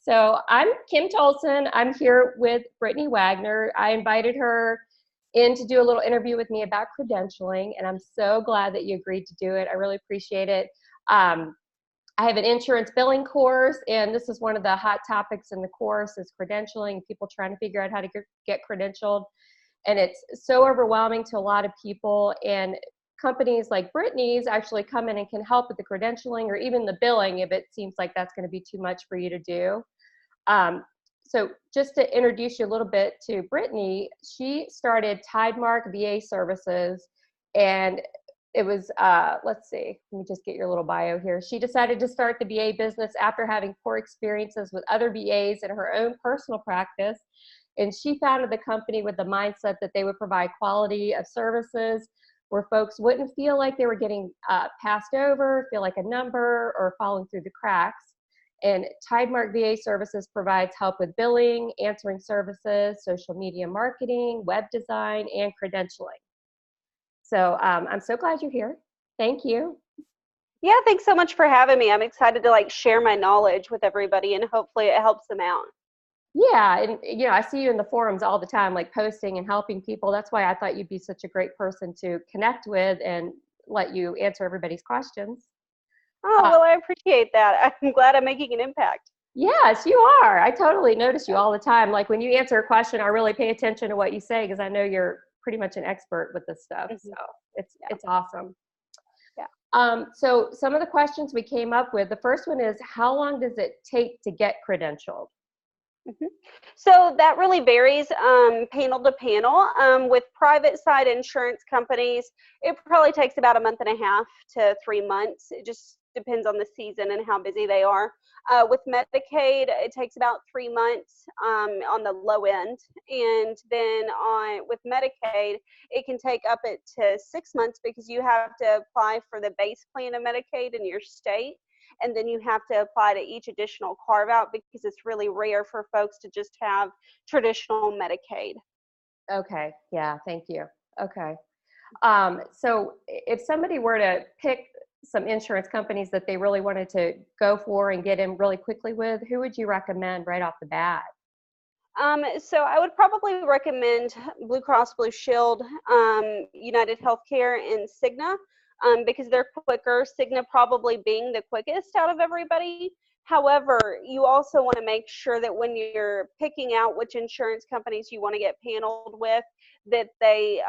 So I'm Kim Tolson. I'm here with Brittany Wagner. I invited her in to do a little interview with me about credentialing, and I'm so glad that you agreed to do it. I really appreciate it. I have an insurance billing course, and this is one of the hot topics in the course is credentialing, people trying to figure out how to get credentialed. And it's so overwhelming to a lot of people, and companies like Brittany's actually come in and can help with the credentialing or even the billing if it seems like that's going to be too much for you to do. So just to introduce you a little bit to Brittany, she started Tidemark VA Services, and it was, let's see, let me just get your little bio here. She decided to start the VA business after having poor experiences with other VAs in her own personal practice. And she founded the company with the mindset that they would provide quality of services where folks wouldn't feel like they were getting passed over, feel like a number, or falling through the cracks. And Tidemark VA Services provides help with billing, answering services, social media marketing, web design, and credentialing. So I'm so glad you're here. Thank you. Yeah, thanks so much for having me. I'm excited to share my knowledge with everybody, and hopefully it helps them out. Yeah, and I see you in the forums all the time, posting and helping people. That's why I thought you'd be such a great person to connect with and let you answer everybody's questions. Oh, well, I appreciate that. I'm glad I'm making an impact. Yes, you are. I totally notice you all the time. When you answer a question, I really pay attention to what you say because I know you're pretty much an expert with this stuff. Mm-hmm. So it's awesome. Yeah. So some of the questions we came up with, the first one is, how long does it take to get credentialed? Mm-hmm. So that really varies panel to panel. With private side insurance companies, it probably takes about a month and a half to 3 months. It just depends on the season and how busy they are. With Medicaid, it takes about 3 months on the low end. And then with Medicaid, it can take up to 6 months because you have to apply for the base plan of Medicaid in your state. And then you have to apply to each additional carve out because it's really rare for folks to just have traditional Medicaid. Okay. Yeah. Thank you. Okay. So if somebody were to pick some insurance companies that they really wanted to go for and get in really quickly with, who would you recommend right off the bat? So I would probably recommend Blue Cross Blue Shield, United Healthcare, and Cigna. Because they're quicker, Cigna probably being the quickest out of everybody. However, you also want to make sure that when you're picking out which insurance companies you want to get paneled with, that they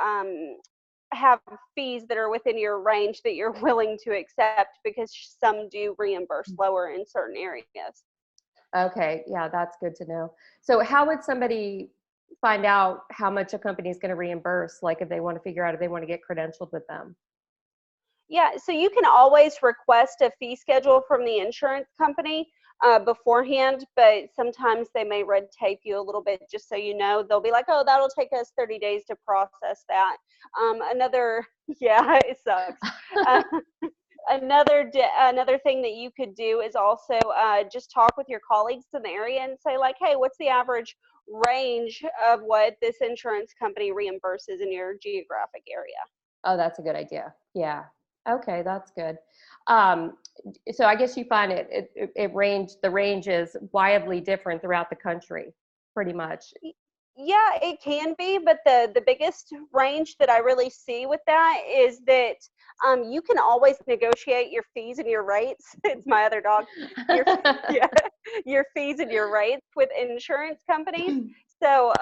have fees that are within your range that you're willing to accept, because some do reimburse lower in certain areas. Okay, yeah, that's good to know. So how would somebody find out how much a company is going to reimburse, if they want to figure out if they want to get credentialed with them? Yeah, so you can always request a fee schedule from the insurance company beforehand, but sometimes they may red tape you a little bit, just so you know. They'll be like, oh, that'll take us 30 days to process that. Yeah, it sucks. Another thing that you could do is also just talk with your colleagues in the area and say, hey, what's the average range of what this insurance company reimburses in your geographic area? Oh, that's a good idea. Yeah. Okay, that's good. So I guess you find the range is wildly different throughout the country, pretty much. Yeah, it can be, but the biggest range that I really see with that is that you can always negotiate your fees and your rates. It's my other dog. Your fees and your rates with insurance companies. So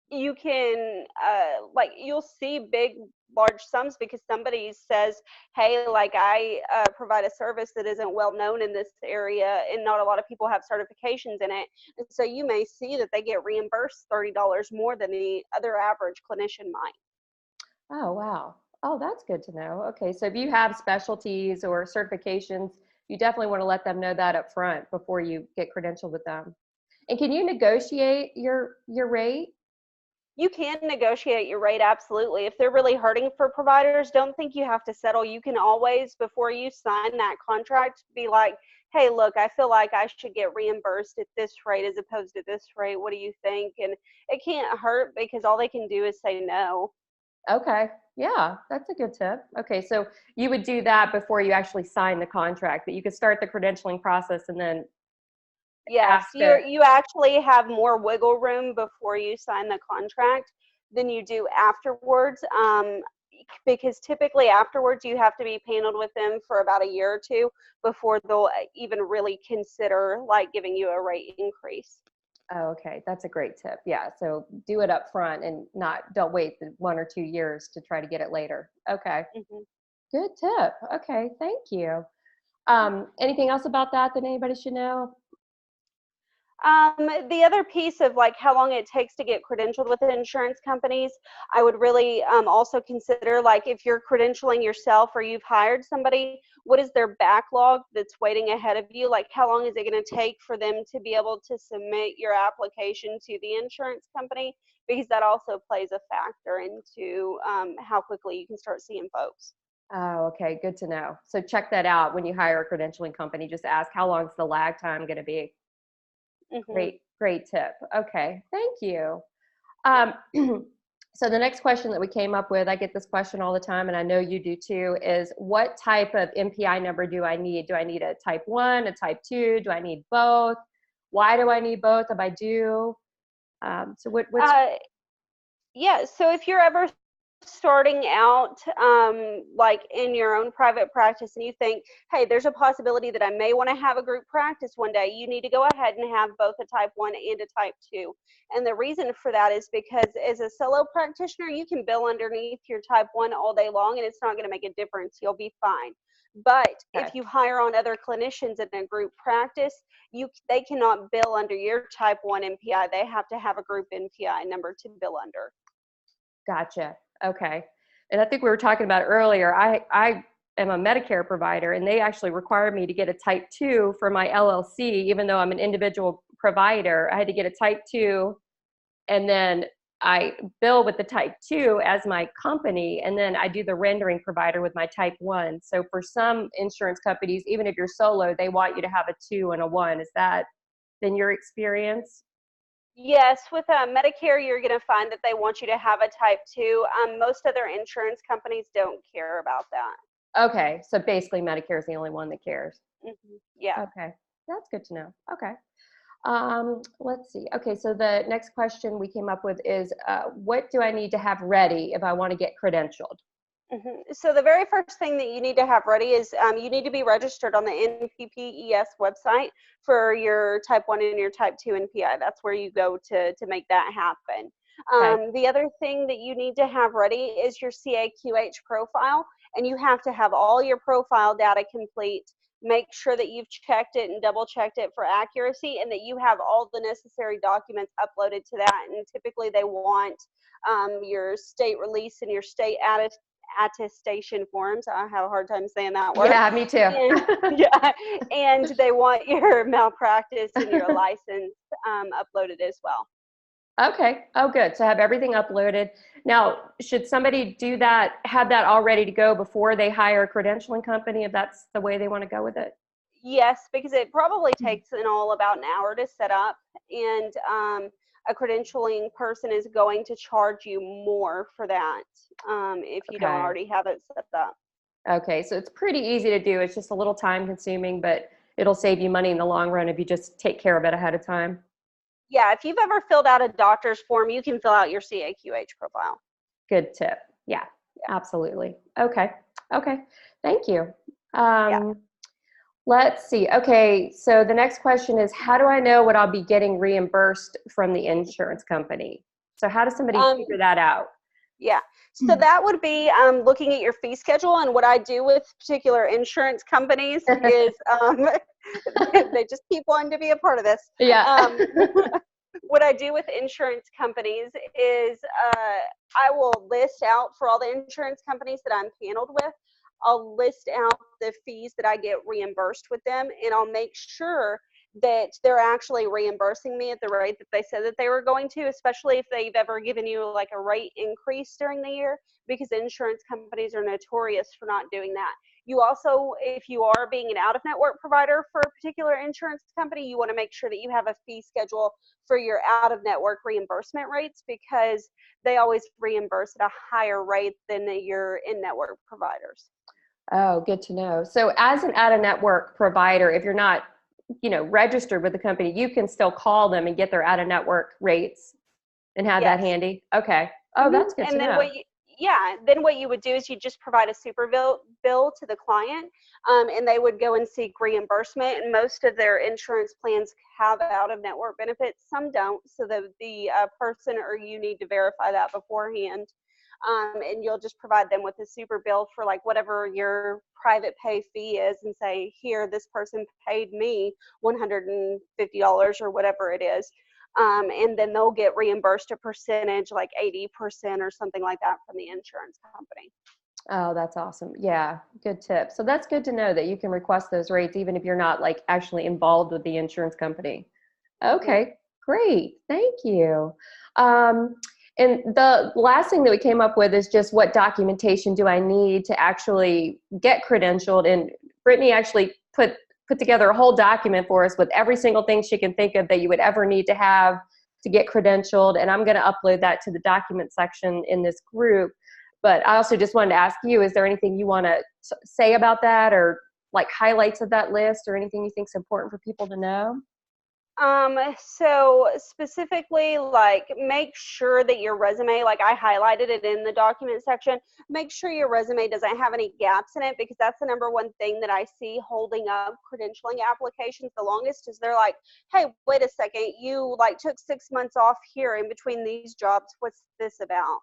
you can you'll see large sums because somebody says, hey, I provide a service that isn't well known in this area and not a lot of people have certifications in it, and so you may see that they get reimbursed $30 more than the other average clinician might. Oh, wow. Oh, that's good to know. Okay, so if you have specialties or certifications, you definitely want to let them know that up front before you get credentialed with them. And can you negotiate your rate? You can negotiate your rate, absolutely. If they're really hurting for providers, don't think you have to settle. You can always, before you sign that contract, be like, hey, look, I feel like I should get reimbursed at this rate as opposed to this rate. What do you think? And it can't hurt because all they can do is say no. Okay. Yeah, that's a good tip. Okay, so you would do that before you actually sign the contract, but you could start the credentialing process and then Yes, ask you actually have more wiggle room before you sign the contract than you do afterwards. Because typically afterwards you have to be paneled with them for about a year or two before they'll even really consider like giving you a rate increase. Oh, okay. That's a great tip. Yeah. So do it up front and don't wait the 1 or 2 years to try to get it later. Okay. Mhm. Good tip. Okay. Thank you. Anything else about that anybody should know? The other piece of like how long it takes to get credentialed with insurance companies, I would really also consider like if you're credentialing yourself or you've hired somebody, what is their backlog that's waiting ahead of you? Like how long is it going to take for them to be able to submit your application to the insurance company? Because that also plays a factor into how quickly you can start seeing folks. Oh, okay. Good to know. So check that out when you hire a credentialing company. Just ask how long is the lag time going to be? Hmm. Great tip. Okay. Thank you. Yeah. Um, so the next question that we came up with, I get this question all the time, and I know you do too, is what type of MPI number do I need? Do I need a type 1, a type 2? Do I need both? Why do I need both if I do? So what's Uh, Yeah, so if you're ever starting out like in your own private practice and you think, hey, there's a possibility that I may want to have a group practice one day, you need to go ahead and have both a type 1 and a type 2. And the reason for that is because as a solo practitioner, you can bill underneath your type 1 all day long and it's not going to make a difference. You'll be fine. But okay? if you hire on other clinicians in a group practice, they cannot bill under your type 1 MPI. They have to have a group MPI number to bill under. Gotcha. Okay. And I think we were talking about earlier, I am a Medicare provider, and they actually require me to get a type 2 for my LLC, even though I'm an individual provider. I had to get a type 2, and then I bill with the type 2 as my company, and then I do the rendering provider with my type 1. So for some insurance companies, even if you're solo, they want you to have a 2 and a 1. Is that been your experience? Yes, with Medicare, you're going to find that they want you to have a type 2. Most other insurance companies don't care about that. Okay. So basically Medicare is the only one that cares. Yeah. Okay. That's good to know. Okay. Let's see. Okay, so the next question we came up with is, what do I need to have ready if I want to get credentialed? So the very first thing that you need to have ready is you need to be registered on the NPPES website for your type 1 and your type 2 NPI. That's where you go to make that happen. Okay, The other thing that you need to have ready is your CAQH profile, and you have to have all your profile data complete. Make sure that you've checked it and double checked it for accuracy, and that you have all the necessary documents uploaded to that. And typically they want your state release and your state attestation forms. I have a hard time saying that word. yeah, me too. And yeah, and they want your malpractice and your license uploaded as well. Okay, oh, good. So have everything uploaded. Now, should somebody do that, have that all ready to go before they hire a credentialing company, if that's the way they want to go with it? Yes, because it probably takes in all about an hour to set up, and a credentialing person is going to charge you more for that if you don't Okay. already have it set up. Okay, so it's pretty easy to do. It's just a little time consuming, but it'll save you money in the long run if you just take care of it ahead of time. Yeah, if you've ever filled out a doctor's form, you can fill out your CAQH profile. Good tip. Yeah, Yeah, absolutely. Okay. Okay. Thank you. yeah. Um, let's see. Okay. So the next question is, how do I know what I'll be getting reimbursed from the insurance company? So how does somebody Um, figure that out? Yeah. So that would be looking at your fee schedule. And what I do with particular insurance companies is they just keep wanting to be a part of this. Yeah. Um, what I do with insurance companies is I will list out for all the insurance companies that I'm paneled with. I'll list out the fees that I get reimbursed with them, and I'll make sure that they're actually reimbursing me at the rate that they said that they were going to, especially if they've ever given you like a rate increase during the year, because insurance companies are notorious for not doing that. You also, if you are being an out-of-network provider for a particular insurance company, you want to make sure that you have a fee schedule for your out-of-network reimbursement rates, because they always reimburse at a higher rate than your in-network providers. Oh, good to know. So as an out-of-network provider, if you're not registered with the company, you can still call them and get their out-of-network rates and have that Yes. handy. Okay. Oh, that's good to And then know. then what you would do is you just provide a super bill to the client, and they would go and seek reimbursement. And most of their insurance plans have out-of-network benefits. Some don't, so the person or you need to verify that beforehand. And you'll just provide them with a super bill for like whatever your private pay fee is, and say, here, this person paid me $150 or whatever it is. And then they'll get reimbursed a percentage, like 80% or something like that, from the insurance company. Oh, that's awesome. Yeah, good tip. So that's good to know that you can request those rates even if you're not like actually involved with the insurance company. Okay, great. Thank you. And the last thing that we came up with is just what documentation do I need to actually get credentialed? And Brittany actually put together a whole document for us with every single thing she can think of that you would ever need to have to get credentialed. And I'm going to upload that to the document section in this group. But I also just wanted to ask you, is there anything you want to say about that, or like highlights of that list, or anything you think is important for people to know? So specifically, like, make sure that your resume, like I highlighted it in the document section, make sure your resume doesn't have any gaps in it, because that's the number one thing that I see holding up credentialing applications the longest. Is they're like, hey, wait a second, you like took 6 months off here in between these jobs. What's this about?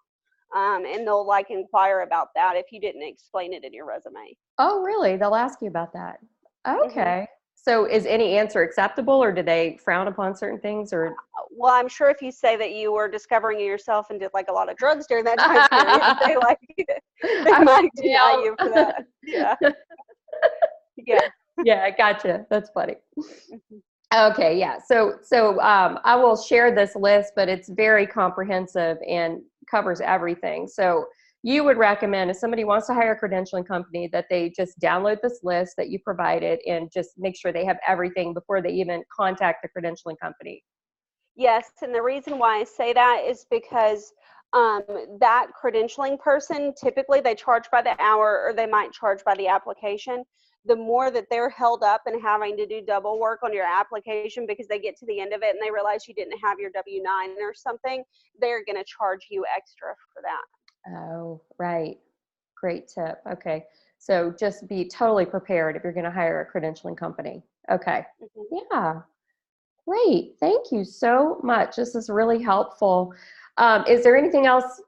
And they'll like inquire about that if you didn't explain it in your resume. Oh, really? They'll ask you about that. hmm Okay. So is any answer acceptable, or do they frown upon certain things, or? Well, I'm sure if you say that you were discovering yourself and did like a lot of drugs during that time period, they might deny you for that. Yeah. Yeah. Yeah, I gotcha. That's funny. Mhm. Okay, yeah. So I will share this list, but it's very comprehensive and covers everything. So you would recommend, if somebody wants to hire a credentialing company, that they just download this list that you provided and just make sure they have everything before they even contact the credentialing company. Yes, and the reason why I say that is because um, that credentialing person, typically they charge by the hour, or they might charge by the application. The more that they're held up and having to do double work on your application because they get to the end of it and they realize you didn't have your W-9 or something, they're going to charge you extra for that. Oh, right. Great tip. Okay. So just be totally prepared if you're going to hire a credentialing company. Okay. Mhm. Yeah. Great. Thank you so much. This is really helpful. Is there anything else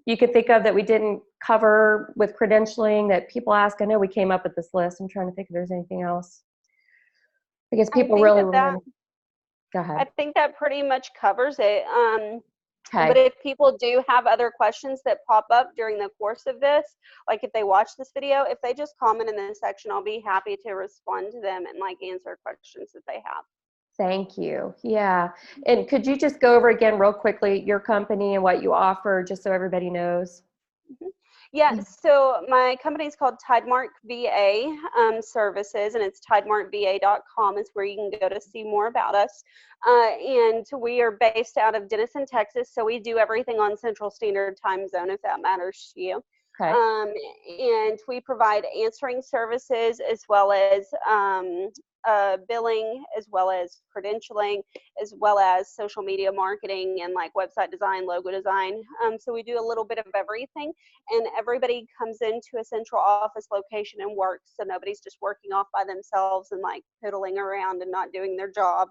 you could think of that we didn't cover with credentialing that people ask? I know we came up with this list. I'm trying to think if there's anything else. I guess I people think really that that want to. Go I ahead. think that pretty much covers it. But Okay. if people do have other questions that pop up during the course of this, like if they watch this video, if they just comment in this section, I'll be happy to respond to them and like answer questions that they have. Thank you. Yeah. And could you just go over again real quickly your company and what you offer, just so everybody knows? Mhm. Yeah, so my company is called Tidemark VA Services, and it's tidemarkva.com is where you can go to see more about us. And we are based out of Denison, Texas, so we do everything on Central Standard Time Zone, if that matters to you. Okay. Um, and we provide answering services, as well as billing, as well as credentialing, as well as social media marketing and like website design, logo design. So we do a little bit of everything, and everybody comes into a central office location and works. So nobody's just working off by themselves and like piddling around and not doing their job.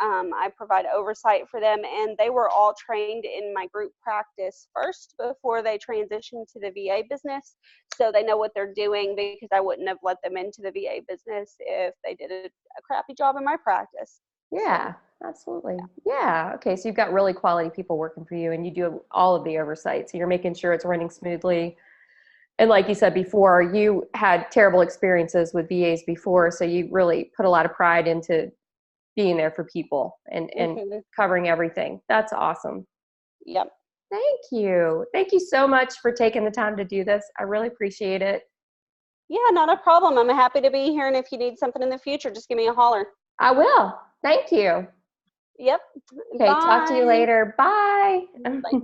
I provide oversight for them, and they were all trained in my group practice first before they transitioned to the VA business. So they know what they're doing, because I wouldn't have let them into the VA business if they did a crappy job in my practice. So, Yeah, absolutely. Yeah. Okay. So you've got really quality people working for you, and you do all of the oversight. So you're making sure it's running smoothly. And like you said before, you had terrible experiences with VAs before. So you really put a lot of pride into being there for people and mhm, covering everything. That's awesome. yep. Thank you. Thank you so much for taking the time to do this. I really appreciate it. Yeah, not a problem. I'm happy to be here. And if you need something in the future, just give me a holler. I will. Thank you. Yep. Okay. Talk to you Bye. later. Bye. Bye.